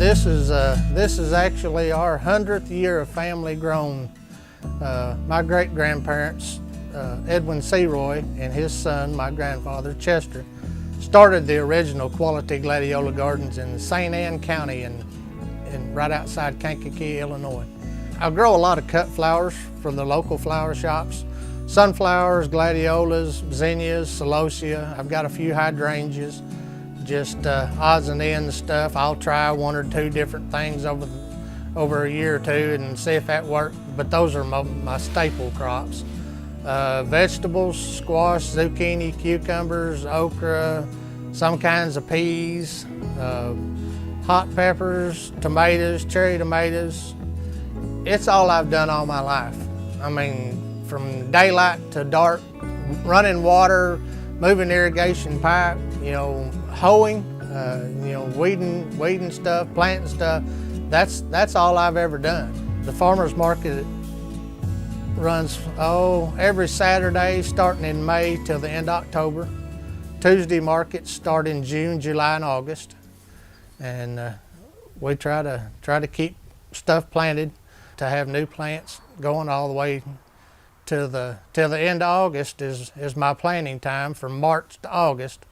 This is actually our 100th year of family grown. My great-grandparents, Edwin Seroy and his son, my grandfather, Chester, started the original quality Gladiolus gardens in St. Anne County and right outside Kankakee, Illinois. I grow a lot of cut flowers from the local flower shops. Sunflowers, gladiolus, zinnias, celosia. I've got a few hydrangeas, just odds and ends stuff. I'll try one or two different things over a year or two and see if that works, but those are my staple crops. Vegetables, squash, zucchini, cucumbers, okra, some kinds of peas, hot peppers, tomatoes, cherry tomatoes. It's all I've done all my life. I mean, from daylight to dark, running water, moving irrigation pipe, hoeing, weeding stuff, planting stuff. That's all I've ever done. The farmers market runs every Saturday starting in May till the end of October. Tuesday markets start in June, July, and August, and we try to keep stuff planted to have new plants going all the way till the end of August is my planting time from March to August.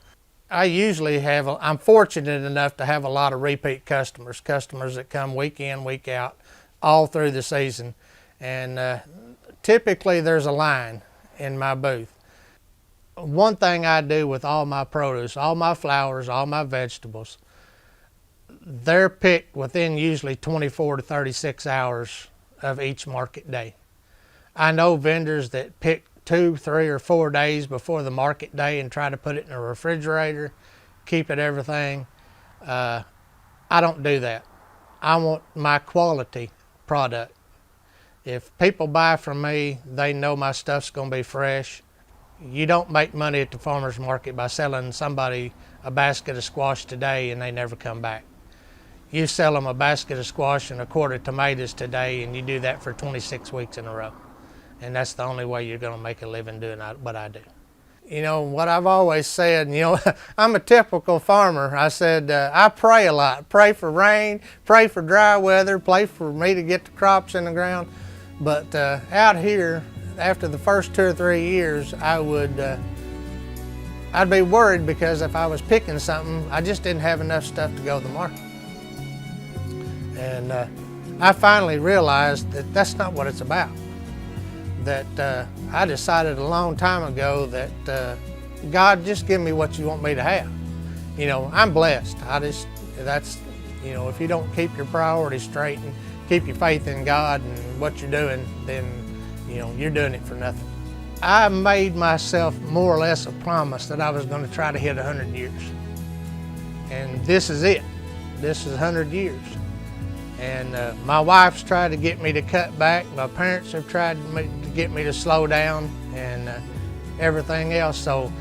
I usually I'm fortunate enough to have a lot of repeat customers that come week in, week out, all through the season. And typically there's a line in my booth. One thing I do with all my produce, all my flowers, all my vegetables, they're picked within usually 24 to 36 hours of each market day. I know vendors that pick 2, 3, or 4 days before the market day and try to put it in a refrigerator, keep it everything. I don't do that. I want my quality product. If people buy from me, they know my stuff's gonna be fresh. You don't make money at the farmer's market by selling somebody a basket of squash today and they never come back. You sell them a basket of squash and a quart of tomatoes today, and you do that for 26 weeks in a row. And that's the only way you're going to make a living doing what I do. What I've always said, I'm a typical farmer. I said, I pray a lot. Pray for rain, pray for dry weather, pray for me to get the crops in the ground. But out here, after the first 2 or 3 years, I'd be worried because if I was picking something, I just didn't have enough stuff to go to the market. And I finally realized that that's not what it's about. That I decided a long time ago that God, just give me what you want me to have. I'm blessed. If you don't keep your priorities straight and keep your faith in God and what you're doing, then you're doing it for nothing. I made myself more or less a promise that I was going to try to hit 100 years. And this is it. This is 100 years. And my wife's tried to get me to cut back. My parents have tried to get me to slow down and everything else. So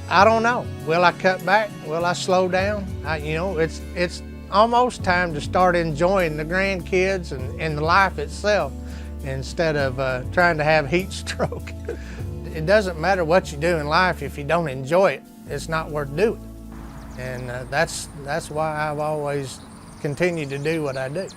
I don't know. Will I cut back? Will I slow down? It's almost time to start enjoying the grandkids and the life itself instead of trying to have heat stroke. It doesn't matter what you do in life. If you don't enjoy it, it's not worth doing. And that's why I've always continue to do what I do.